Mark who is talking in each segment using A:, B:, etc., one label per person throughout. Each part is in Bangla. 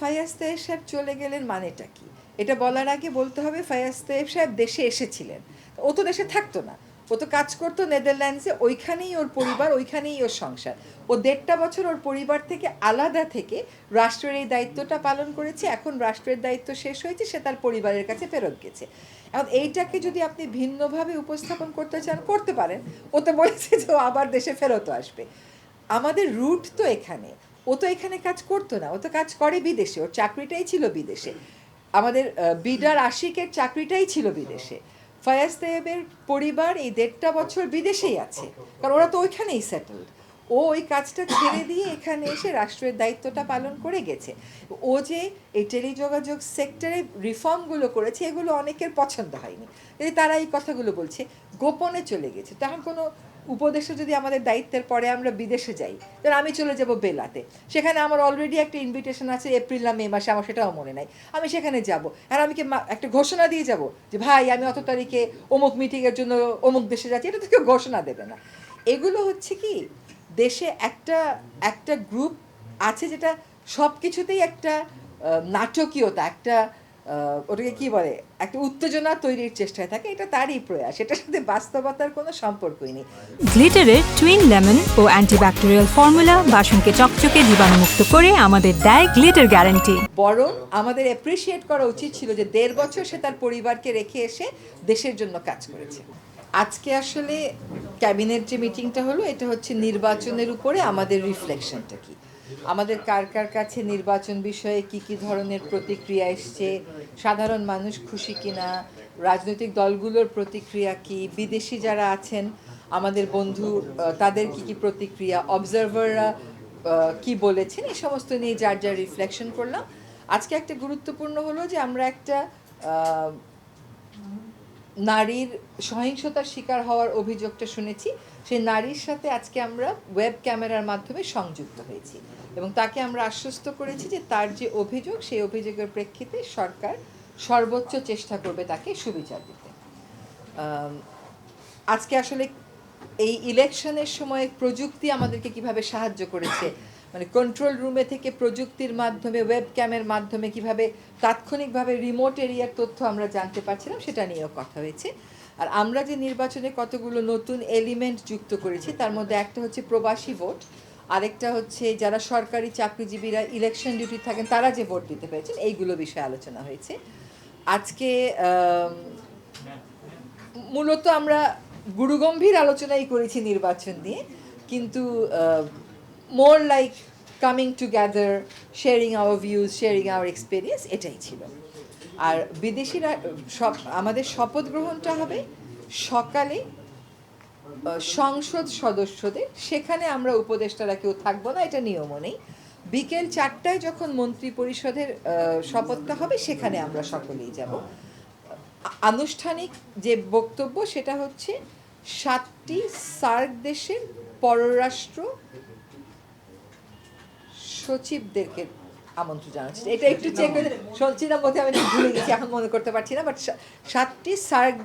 A: ফায়াজ তায়েব সাহেব চলে গেলেন মানেটা কি? এটা বলার আগে বলতে হবে ফায়াজ তায়েব সাহেব দেশে এসেছিলেন। ও তো দেশে থাকতো না, ও তো কাজ করতো নেদারল্যান্ডসে, ওইখানেই ওর পরিবার, ওইখানেই ওর সংসার। ও ১.৫ বছর ওর পরিবার থেকে আলাদা থেকে রাষ্ট্রের এই দায়িত্বটা পালন করেছে। এখন রাষ্ট্রের দায়িত্ব শেষ হয়েছে, সে তার পরিবারের কাছে ফেরত গেছে। এখন এইটাকে যদি আপনি ভিন্নভাবে উপস্থাপন করতে চান করতে পারেন। ও তো বলেছে যে ও আবার দেশে ফেরতও আসবে। আমাদের রুট তো এখানে, ও তো এখানে কাজ করতো না, ও তো কাজ করে বিদেশে, ওর চাকরিটাই ছিল বিদেশে। আমাদের বিডার আশিকের চাকরিটাই ছিল বিদেশে। ফায়াজ তায়েবের পরিবার এই ১.৫ বছর বিদেশেই আছে, কারণ ওরা তো ওইখানেই সেটেলড। ও ওই কাজটা ছেড়ে দিয়ে এখানে এসে রাষ্ট্রের দায়িত্বটা পালন করে গেছে। ও যে এই টেলিযোগাযোগ সেক্টরে রিফর্মগুলো করেছে, এগুলো অনেকের পছন্দ হয়নি, তারা এই কথাগুলো বলছে, গোপনে চলে গেছে। তখন কোনো উপদেশে যদি আমাদের দায়িত্বের পরে আমরা বিদেশে যাই, তাহলে আমি চলে যাব বেলাতে, সেখানে আমার অলরেডি একটা ইনভিটেশন আছে এপ্রিল না মে মাসে, আমার সেটাও মনে নাই, আমি সেখানে যাব। আর আমি কি একটা ঘোষণা দিয়ে যাব যে ভাই আমি অত তারিখে অমুক মিটিংয়ের জন্য অমুক দেশে যাচ্ছি? এটা তো কেউ ঘোষণা দেবে না। এগুলো হচ্ছে কি, দেশে একটা একটা গ্রুপ আছে যেটা সব কিছুতেই একটা নাটকীয়তা, একটা ওটাকে কি বলে, একটা উত্তেজনা তৈরির চেষ্টায় থাকে। এটা তারই প্রয়াস, এটার সাথে বাস্তবতার কোনো সম্পর্কই নেই।
B: গ্লিটারের টুইন লেমন ও অ্যান্টিব্যাকটেরিয়াল ফর্মুলা বাসনকে চকচকে জীবাণুমুক্ত করে আমাদের দেয় গ্লিটার গ্যারান্টি।
A: বরং আমাদের অ্যাপ্রিসিয়েট করা উচিত ছিল যে ১.৫ বছর সে তার পরিবারকে রেখে এসে দেশের জন্য কাজ করেছে। আজকে আসলে ক্যাবিনেট যে মিটিংটা হলো, এটা হচ্ছে নির্বাচনের উপরে আমাদের রিফ্লেকশনটা কি, আমাদের কার কার কাছে নির্বাচন বিষয়ে কি কি ধরনের প্রতিক্রিয়া এসছে, সাধারণ মানুষ খুশি কিনা, রাজনৈতিক দলগুলোর প্রতিক্রিয়া কি, বিদেশি যারা আছেন আমাদের বন্ধু তাদের কি কি প্রতিক্রিয়া, অবজারভাররা কি বলেছেন, এই সমস্ত নিয়ে যার যার রিফ্লেকশন করলাম। আজকে একটা গুরুত্বপূর্ণ হলো যে আমরা একটা নারীর সহিংসতার শিকার হওয়ার অভিযোগটা শুনেছি, সেই নারীর সাথে আজকে আমরা ওয়েব ক্যামেরার মাধ্যমে সংযুক্ত হয়েছি এবং তাকে আমরা আশ্বস্ত করেছি যে তার যে অভিযোগ, সেই অভিযোগের প্রেক্ষিতে সরকার সর্বোচ্চ চেষ্টা করবে তাকে সুবিচার দিতে। আজকে আসলে এই ইলেকশনের সময় প্রযুক্তি আমাদেরকে কিভাবে সাহায্য করেছে, মানে কন্ট্রোল রুমে থেকে প্রযুক্তির মাধ্যমে, ওয়েব ক্যামের মাধ্যমে কিভাবে তাৎক্ষণিকভাবে রিমোট এরিয়ার তথ্য আমরা জানতে পারছিলাম, সেটা নিয়েও কথা হয়েছে। আর আমরা যে নির্বাচনে কতগুলো নতুন এলিমেন্ট যুক্ত করেছি, তার মধ্যে একটা হচ্ছে প্রবাসী ভোট, আরেকটা হচ্ছে যারা সরকারি চাকরিজীবীরা ইলেকশন ডিউটি থাকেন তারা যে ভোট দিতে পেরেছেন, এইগুলো বিষয়ে আলোচনা হয়েছে। আজকে মূলত আমরা গুরুগম্ভীর আলোচনাই করেছি নির্বাচন নিয়ে, কিন্তু more like coming together, sharing our views, sharing our experience, এটাই ছিল। আর বিদেশিরা সব আমাদের শপথ গ্রহণটা হবে সকালে সংসদ সদস্যদের, সেখানে আমরা উপদেষ্টারা কেউ থাকবো না, এটা নিয়মও নেই। বিকেল 4টায় যখন মন্ত্রী পরিষদের শপথটা হবে, সেখানে আমরা সকলেই যাব। আনুষ্ঠানিক যে বক্তব্য সেটা হচ্ছে 7টি সার্ক দেশের পররাষ্ট্র সচিবদেরকে আমন্ত্রণ জানাচ্ছি। এটা একটু চেক করে সচিবের মধ্যে আমি ভুলে গেছি, এখন মনে করতে পারছি না, বাট 7টি সার্ক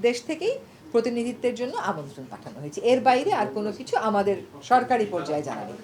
A: দেশ থেকেই প্রতিনিধিত্বের জন্য আমন্ত্রণ পাঠানো হয়েছে। এর বাইরে আর কোনো কিছু আমাদের সরকারি পর্যায়ে জানা নেই।